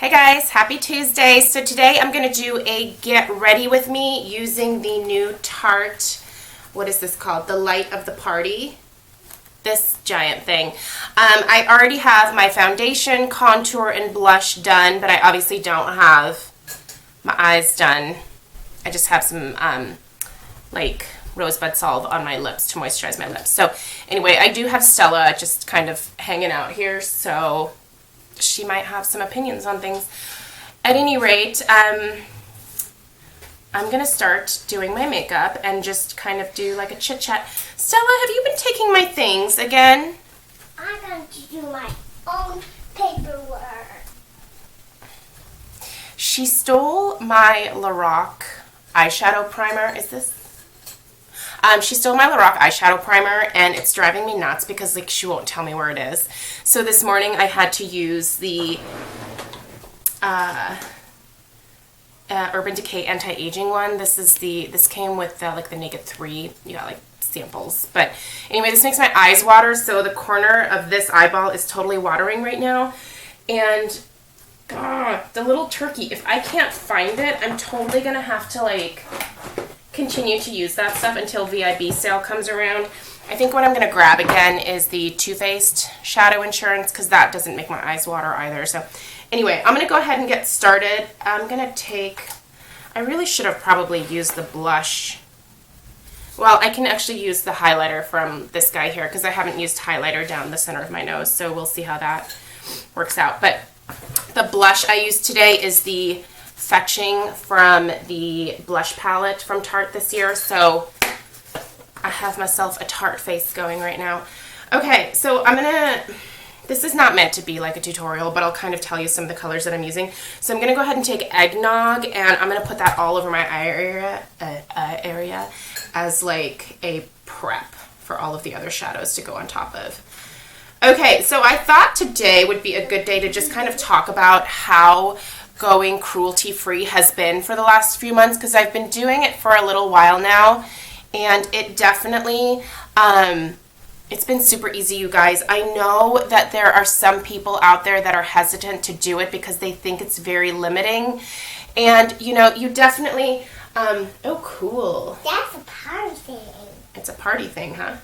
Hey guys, happy Tuesday. So today I'm going to do a get ready with me using the new Tarte, what is this called? The Light of the Party. This giant thing. I already have my foundation, contour, and blush done, but I obviously don't have my eyes done. I just have some like rosebud salve on my lips to moisturize my lips. So anyway, I do have Stella just kind of hanging out here, so she might have some opinions on things. At any rate, I'm going to start doing my makeup and just kind of do like a chit-chat. Stella, have you been taking my things again? I'm going to do my own paperwork. She stole my Lorac eyeshadow primer. Is this? She stole my Lorac eyeshadow primer, and it's driving me nuts because like she won't tell me where it is. So this morning I had to use the Urban Decay anti-aging one. This came with like the Naked 3. You got like samples. But anyway, this makes my eyes water, so the corner of this eyeball is totally watering right now. And the little turkey, if I can't find it, I'm totally gonna have to like continue to use that stuff until VIB sale comes around. I think what I'm going to grab again is the Too Faced Shadow Insurance, because that doesn't make my eyes water either. So anyway, I'm going to go ahead and get started. I'm going to take, I really should have probably used the blush. Well, I can actually use the highlighter from this guy here, because I haven't used highlighter down the center of my nose, so we'll see how that works out. But the blush I used today is the Fetching from the blush palette from Tarte this year, so I have myself a Tarte face going right now. Okay, so this is not meant to be like a tutorial, but I'll kind of tell you some of the colors that I'm using. So I'm gonna go ahead and take Eggnog, and I'm gonna put that all over my eye area as like a prep for all of the other shadows to go on top of. Okay, so I thought today would be a good day to just kind of talk about how going cruelty-free has been for the last few months, because I've been doing it for a little while now, and it definitely, it's been super easy, you guys. I know that there are some people out there that are hesitant to do it because they think it's very limiting, and you know, you definitely, oh cool. That's a party thing. It's a party thing, huh?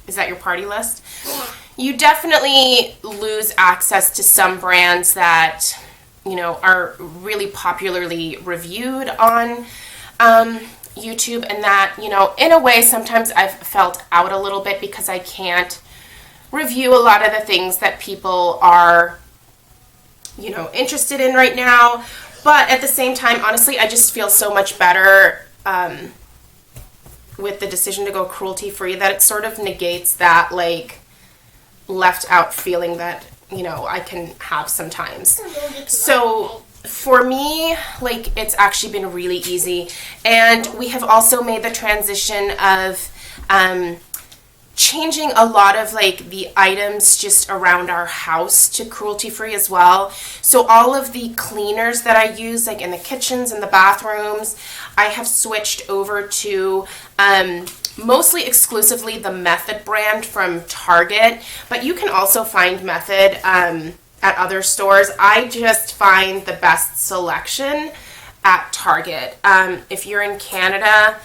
Is that your party list? Yeah. You definitely lose access to some brands that, you know, are really popularly reviewed on YouTube, and that, you know, in a way, sometimes I've felt out a little bit because I can't review a lot of the things that people are, you know, interested in right now. But at the same time, honestly, I just feel so much better with the decision to go cruelty-free that it sort of negates that, like, left out feeling that, you know, I can have sometimes. So for me, like, it's actually been really easy. And we have also made the transition of changing a lot of like the items just around our house to cruelty free as well. So all of the cleaners that I use, like in the kitchens and the bathrooms, I have switched over to mostly exclusively the Method brand from Target, but you can also find Method at other stores. I just find the best selection at Target. If you're in Canada,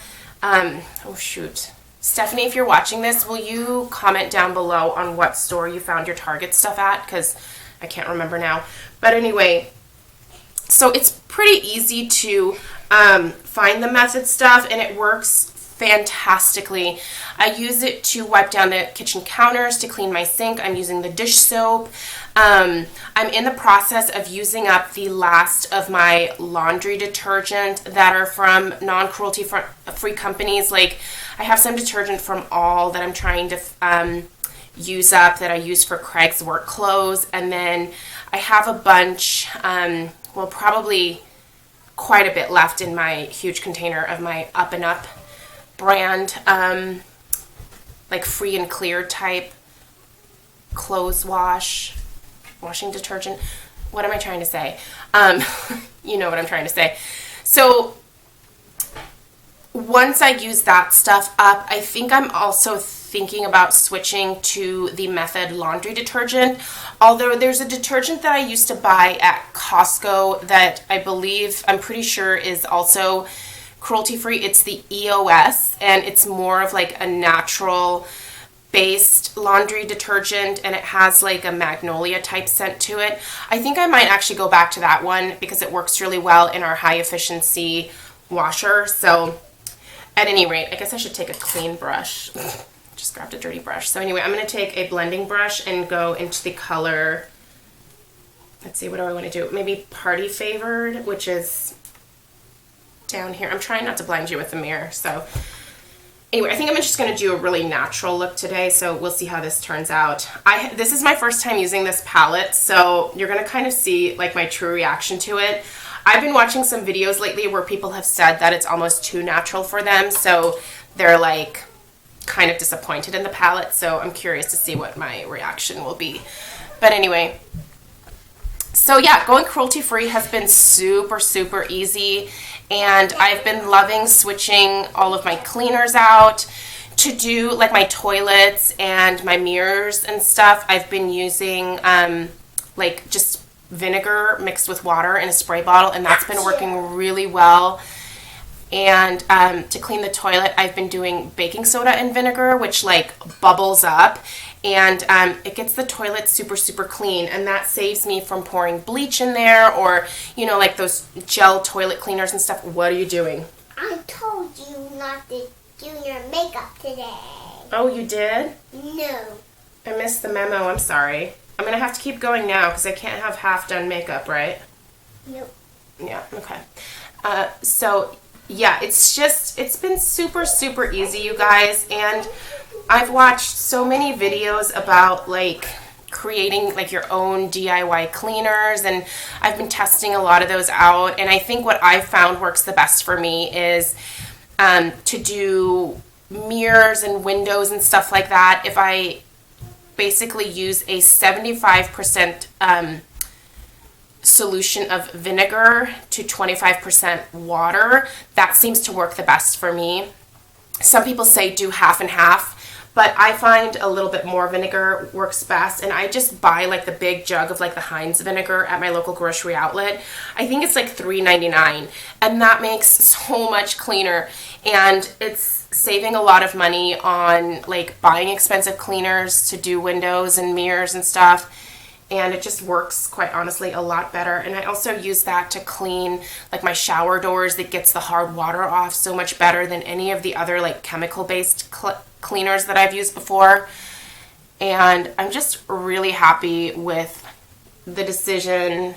oh shoot, Stephanie, if you're watching this, will you comment down below on what store you found your Target stuff at? Because I can't remember now. But anyway, so it's pretty easy to find the Method stuff, and it works fantastically. I use it to wipe down the kitchen counters, to clean my sink. I'm using the dish soap. I'm in the process of using up the last of my laundry detergent that are from non-cruelty free companies. Like, I have some detergent from All that I'm trying to use up that I use for Craig's work clothes, and then I have a bunch, well, probably quite a bit left in my huge container of my Up and Up brand, like free and clear type clothes washing detergent. What am I trying to say? You know what I'm trying to say. So once I use that stuff up, I think I'm also thinking about switching to the Method laundry detergent. Although there's a detergent that I used to buy at Costco that I'm pretty sure is also cruelty-free. It's the EOS, and it's more of like a natural based laundry detergent, and it has like a magnolia type scent to it. I think I might actually go back to that one because it works really well in our high efficiency washer. So at any rate, I guess I should take a clean brush. Just grabbed a dirty brush. So anyway, I'm going to take a blending brush and go into the color, let's see, what do I want to do? Maybe Party Favored, which is down here. I'm trying not to blind you with the mirror. So anyway, I think I'm just going to do a really natural look today, so we'll see how this turns out. This is my first time using this palette, so you're going to kind of see like my true reaction to it. I've been watching some videos lately where people have said that it's almost too natural for them, so they're like kind of disappointed in the palette, so I'm curious to see what my reaction will be. But anyway, so yeah, going cruelty-free has been super, super easy, and I've been loving switching all of my cleaners out to do like my toilets and my mirrors and stuff. I've been using like just vinegar mixed with water in a spray bottle, and that's been working really well. And to clean the toilet, I've been doing baking soda and vinegar, which like bubbles up, and it gets the toilet super, super clean, and that saves me from pouring bleach in there, or, you know, like those gel toilet cleaners and stuff. What are you doing? I told you not to do your makeup today. Oh, you did? No. I missed the memo. I'm sorry. I'm going to have to keep going now because I can't have half done makeup, right? Nope. Yeah, okay. So yeah, it's been super, super easy, you guys, and I've watched so many videos about like creating like your own DIY cleaners, and I've been testing a lot of those out, and I think what I've found works the best for me is to do mirrors and windows and stuff like that. If I basically use a 75% solution of vinegar to 25% water, that seems to work the best for me. Some people say do half and half, but I find a little bit more vinegar works best, and I just buy like the big jug of like the Heinz vinegar at my local grocery outlet. I think it's like $3.99, and that makes so much cleaner, and it's saving a lot of money on like buying expensive cleaners to do windows and mirrors and stuff. And it just works, quite honestly, a lot better. And I also use that to clean like my shower doors. That gets the hard water off so much better than any of the other like chemical-based cleaners that I've used before. And I'm just really happy with the decision.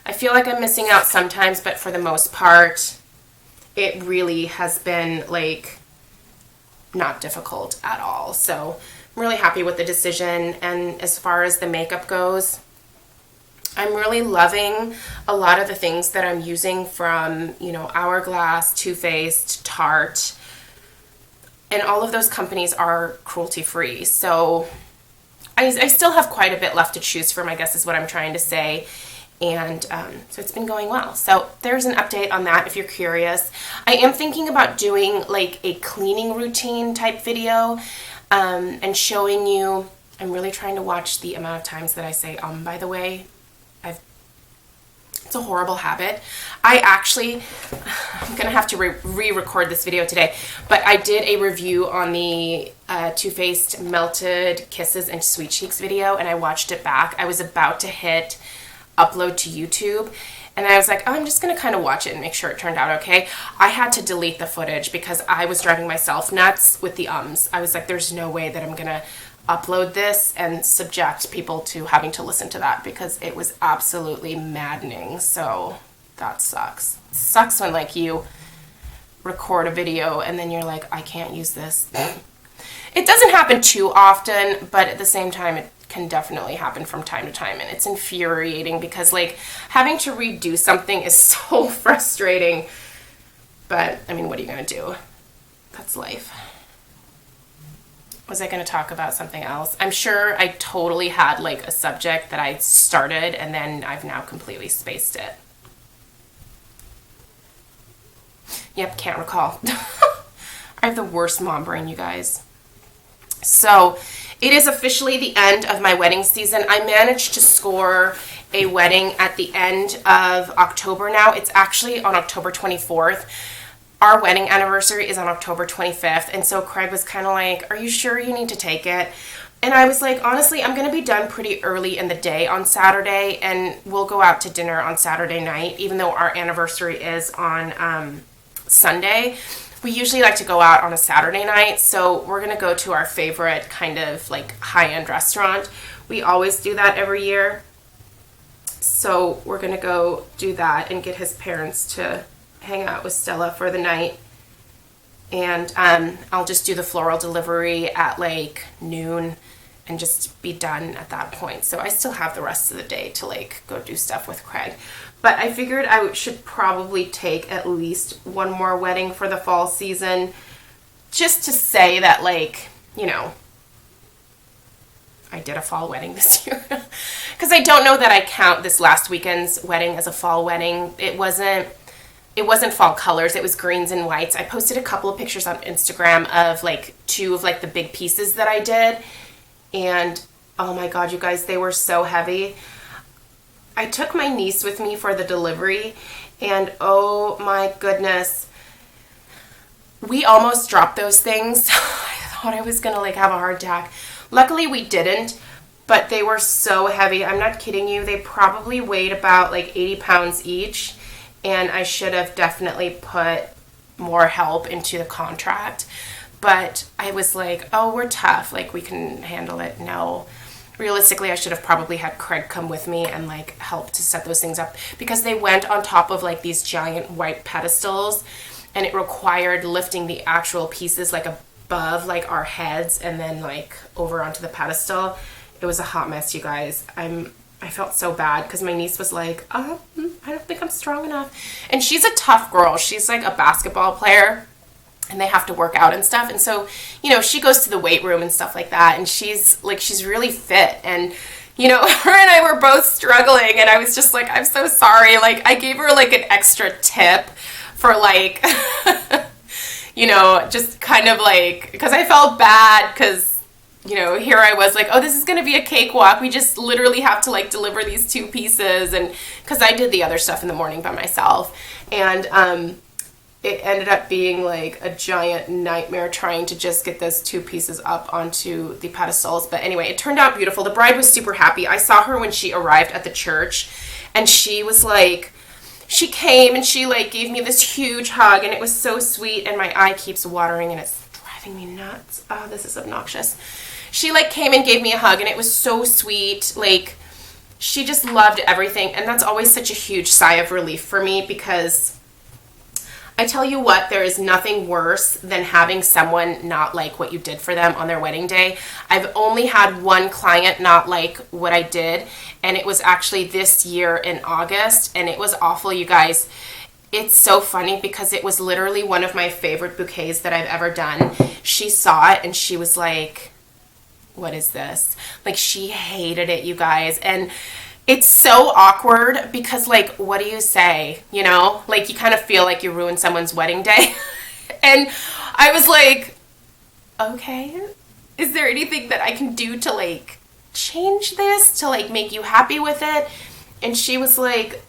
I feel like I'm missing out sometimes, but for the most part, it really has been like not difficult at all. So I'm really happy with the decision. And as far as the makeup goes, I'm really loving a lot of the things that I'm using from, you know, Hourglass, Too Faced, Tarte, and all of those companies are cruelty-free. So I still have quite a bit left to choose from, I guess is what I'm trying to say. And so it's been going well. So there's an update on that if you're curious. I am thinking about doing like a cleaning routine type video and showing you. I'm really trying to watch the amount of times that I say by the way. It's a horrible habit. I'm gonna have to re-record this video today, but I did a review on the Too Faced Melted Kisses and Sweet Cheeks video, and I watched it back. I was about to hit upload to YouTube, and I was like, oh, I'm just gonna kind of watch it and make sure it turned out okay. I had to delete the footage because I was driving myself nuts with the ums. I was like, there's no way that I'm gonna upload this and subject people to having to listen to that, because it was absolutely maddening. So that sucks. It sucks when like you record a video and then you're like, I can't use this. It doesn't happen too often, but at the same time it can definitely happen from time to time, and it's infuriating because like having to redo something is so frustrating. But I mean, what are you gonna do? That's life. Was I going to talk about something else? I'm sure I totally had like a subject that I started and then I've now completely spaced it. Yep, can't recall. I have the worst mom brain, you guys. So it is officially the end of my wedding season. I managed to score a wedding at the end of October now. It's actually on October 24th. Our wedding anniversary is on October 25th. And so Craig was kind of like, are you sure you need to take it? And I was like, honestly, I'm going to be done pretty early in the day on Saturday, and we'll go out to dinner on Saturday night, even though our anniversary is on Sunday. We usually like to go out on a Saturday night, so we're going to go to our favorite kind of like high-end restaurant. We always do that every year. So we're going to go do that and get his parents to hang out with Stella for the night. And I'll just do the floral delivery at like noon and just be done at that point. So I still have the rest of the day to like go do stuff with Craig. But I figured I should probably take at least one more wedding for the fall season, just to say that, like, you know, I did a fall wedding this year. Because I don't know that I count this last weekend's wedding as a fall wedding. It wasn't fall colors. It was greens and whites. I posted a couple of pictures on Instagram of like 2 of like the big pieces that I did. And oh my God, you guys, they were so heavy. I took my niece with me for the delivery, and oh my goodness, we almost dropped those things. I thought I was gonna like have a heart attack. Luckily we didn't, but they were so heavy. I'm not kidding you. They probably weighed about like 80 pounds each. And I should have definitely put more help into the contract. But I was like, oh, we're tough. Like, we can handle it. No. Realistically, I should have probably had Craig come with me and, like, help to set those things up. Because they went on top of, like, these giant white pedestals. And it required lifting the actual pieces, like, above, like, our heads. And then, like, over onto the pedestal. It was a hot mess, you guys. I felt so bad because my niece was like, I don't think I'm strong enough. And she's a tough girl. She's like a basketball player, and they have to work out and stuff. And so, you know, she goes to the weight room and stuff like that. And she's really fit. And, you know, her and I were both struggling. And I was just like, I'm so sorry. Like, I gave her like an extra tip for like, you know, just kind of like, because I felt bad because, you know, here I was like, oh, this is going to be a cakewalk. We just literally have to like deliver these 2 pieces. And because I did the other stuff in the morning by myself. And it ended up being like a giant nightmare trying to just get those 2 pieces up onto the pedestals. But anyway, it turned out beautiful. The bride was super happy. I saw her when she arrived at the church, and she was like, she came and she like gave me this huge hug, and it was so sweet. And my eye keeps watering and it's driving me nuts. Oh, this is obnoxious. She like came and gave me a hug, and it was so sweet. Like, she just loved everything. And that's always such a huge sigh of relief for me, because I tell you what, there is nothing worse than having someone not like what you did for them on their wedding day. I've only had one client not like what I did, and it was actually this year in August, and it was awful, you guys. It's so funny because it was literally one of my favorite bouquets that I've ever done. She saw it and she was like, what is this? Like, she hated it, you guys. And it's so awkward because, like, what do you say? You know, like, you kind of feel like you ruined someone's wedding day. And I was like, okay, is there anything that I can do to like change this, to like make you happy with it? And she was like,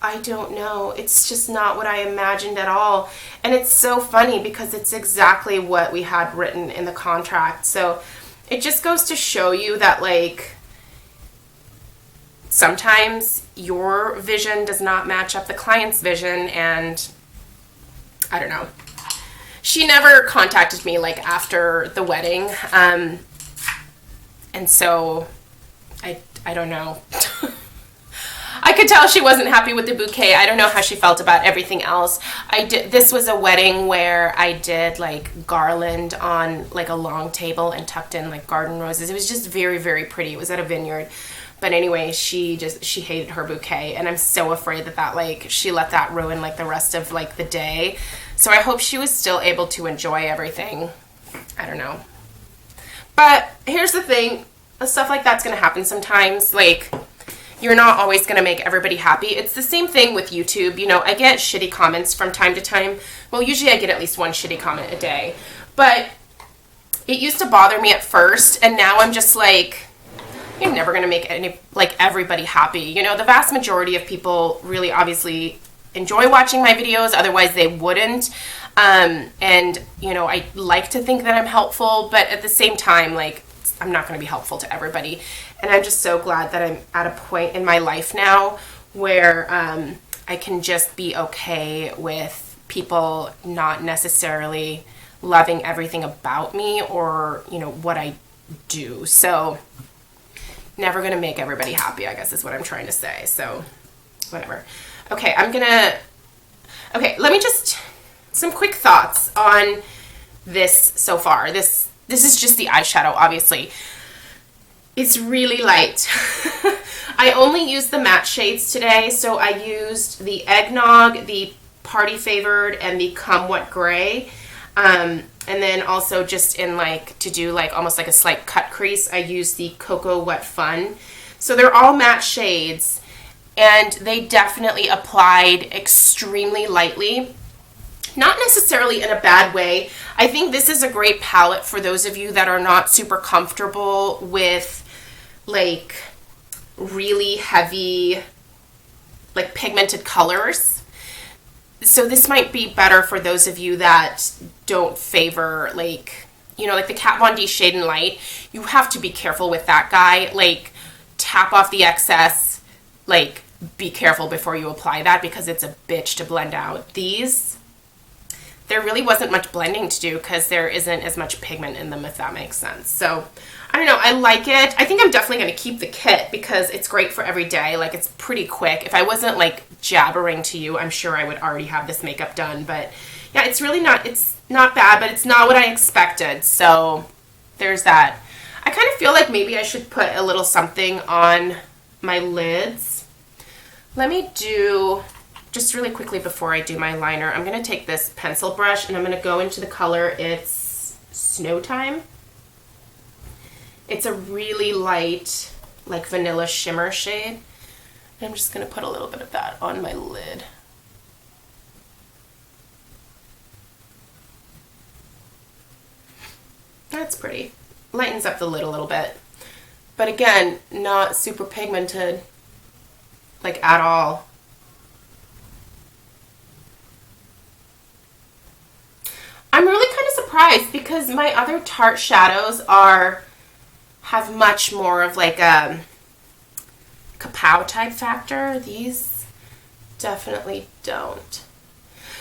I don't know. It's just not what I imagined at all. And it's so funny because it's exactly what we had written in the contract. So it just goes to show you that, like, sometimes your vision does not match up the client's vision. And I don't know. She never contacted me like after the wedding. And so I don't know. I could tell she wasn't happy with the bouquet. I don't know how she felt about everything else. This was a wedding where I did like garland on like a long table and tucked in like garden roses. It was just very, very pretty. It was at a vineyard. But anyway, she hated her bouquet, and I'm so afraid that like she let that ruin like the rest of like the day. So I hope she was still able to enjoy everything. I don't know. But here's the thing, stuff like that's going to happen sometimes. Like, you're not always going to make everybody happy. It's the same thing with YouTube. You know, I get shitty comments from time to time. Well, usually I get at least one shitty comment a day. But it used to bother me at first, and now I'm just like, you're never going to make everybody happy. You know, the vast majority of people really obviously enjoy watching my videos, otherwise they wouldn't. And, you know, I like to think that I'm helpful, but at the same time, like, I'm not going to be helpful to everybody. And I'm just so glad that I'm at a point in my life now where I can just be okay with people not necessarily loving everything about me or, you know, what I do. So never going to make everybody happy, I guess is what I'm trying to say. So whatever. Okay, let me just, some quick thoughts on this so far. This is just the eyeshadow, obviously. It's really light. I only used the matte shades today, so I used the Eggnog, the Party Favored, and the Come What Gray. And then also just in like, to do like almost like a slight cut crease, I used the Cocoa What Fun. So they're all matte shades, and they definitely applied extremely lightly. Not necessarily in a bad way. I think this is a great palette for those of you that are not super comfortable with like really heavy, like pigmented colors. So this might be better for those of you that don't favor like, you know, like the Kat Von D Shade and Light. You have to be careful with that guy. Like, tap off the excess, like be careful before you apply that because it's a bitch to blend out. These, there really wasn't much blending to do because there isn't as much pigment in them, if that makes sense. So I don't know, I like it. I think I'm definitely going to keep the kit because it's great for every day. Like, it's pretty quick. If I wasn't like jabbering to you, I'm sure I would already have this makeup done. But yeah, it's really not, it's not bad, but it's not what I expected. So there's that. I kind of feel like maybe I should put a little something on my lids. Let me do, just really quickly before I do my liner, I'm going to take this pencil brush and I'm going to go into the color, it's Snow Time. It's a really light, like vanilla shimmer shade. And I'm just going to put a little bit of that on my lid. That's pretty. Lightens up the lid a little bit. But again, not super pigmented, like at all. I'm really kind of surprised because my other Tarte shadows have much more of like a kapow type factor. These definitely don't.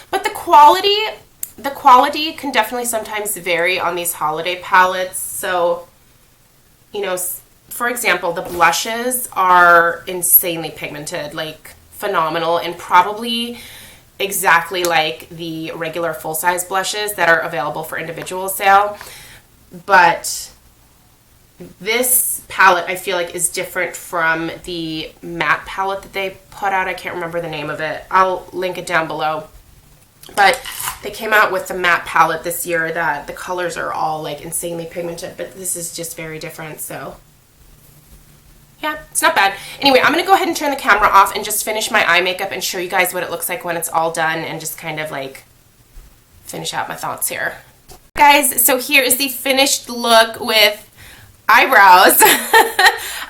But the quality can definitely sometimes vary on these holiday palettes. So, you know, for example, the blushes are insanely pigmented, like phenomenal, and probably exactly like the regular full-size blushes that are available for individual sale. But this palette, I feel like, is different from the matte palette that they put out. I can't remember the name of it. I'll link it down below. But they came out with the matte palette this year that the colors are all like insanely pigmented, but this is just very different. So yeah, it's not bad. Anyway, I'm going to go ahead and turn the camera off and just finish my eye makeup and show you guys what it looks like when it's all done and just kind of like finish out my thoughts here. Guys, so here is the finished look with eyebrows.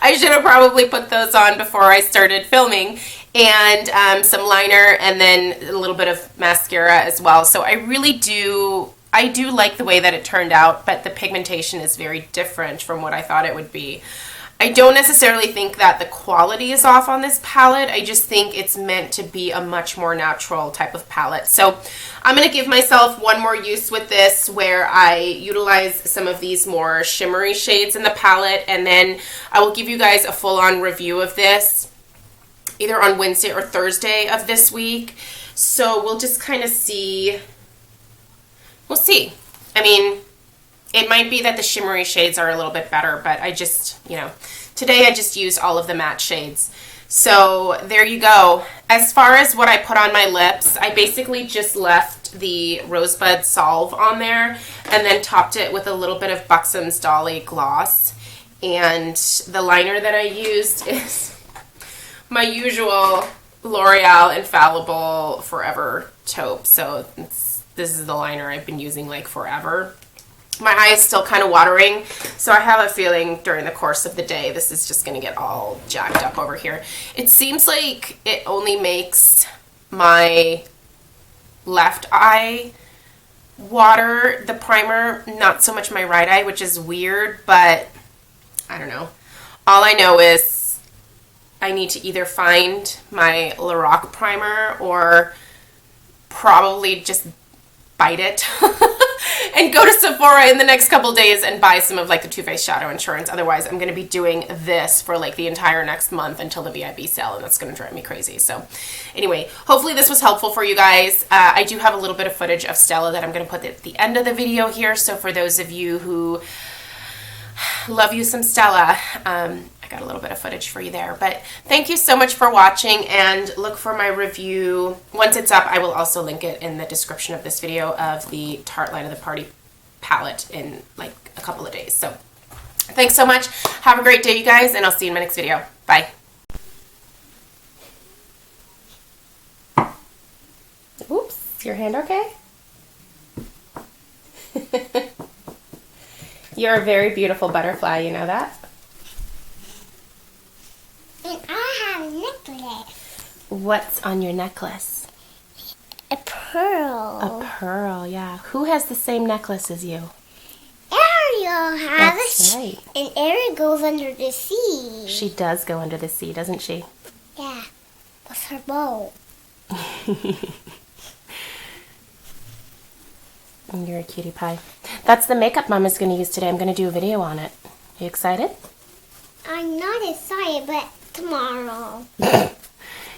I should have probably put those on before I started filming, and some liner and then a little bit of mascara as well. So I do like the way that it turned out, but the pigmentation is very different from what I thought it would be. I don't necessarily think that the quality is off on this palette. I just think it's meant to be a much more natural type of palette. So I'm going to give myself one more use with this where I utilize some of these more shimmery shades in the palette, and then I will give you guys a full-on review of this either on Wednesday or Thursday of this week. So we'll just kind of see. We'll see. I mean, it might be that the shimmery shades are a little bit better, but I just, you know, today I just used all of the matte shades. So there you go. As far as what I put on my lips, I basically just left the Rosebud Salve on there and then topped it with a little bit of Buxom's Dolly gloss. And the liner that I used is my usual L'Oreal Infallible Forever taupe. So this is the liner I've been using like forever. my eye is still kind of watering, so I have a feeling during the course of the day this is just going to get all jacked up over here. It seems like it only makes my left eye water, the primer, not so much my right eye, which is weird, but I don't know. All I know is I need to either find my Lorac primer or probably just bite it and go to Sephora in the next couple days and buy some of like the Too Faced Shadow Insurance. Otherwise, I'm going to be doing this for like the entire next month until the VIB sale, and that's going to drive me crazy. So anyway, hopefully this was helpful for you guys. I do have a little bit of footage of Stella that I'm going to put at the end of the video here. So for those of you who love you some Stella, I got a little bit of footage for you there. But thank you so much for watching, and look for my review. Once it's up, I will also link it in the description of this video of the Tarte Light of the Party palette in like a couple of days. So thanks so much. Have a great day, you guys, and I'll see you in my next video. Bye. Oops, your hand okay? You're a very beautiful butterfly, you know that? And I have a necklace. What's on your necklace? A pearl. A pearl, yeah. Who has the same necklace as you? Ariel has That's it. right. And Ariel goes under the sea. She does go under the sea, doesn't she? Yeah, with her bow. You're a cutie pie. That's the makeup Mama's going to use today. I'm going to do a video on it. You excited? I'm not excited, but tomorrow. You're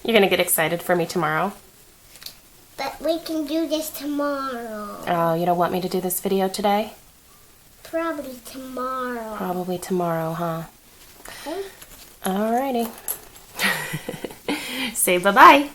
going to get excited for me tomorrow? But we can do this tomorrow. Oh, you don't want me to do this video today? Probably tomorrow. Probably tomorrow, huh? Okay. Alrighty. Say bye-bye.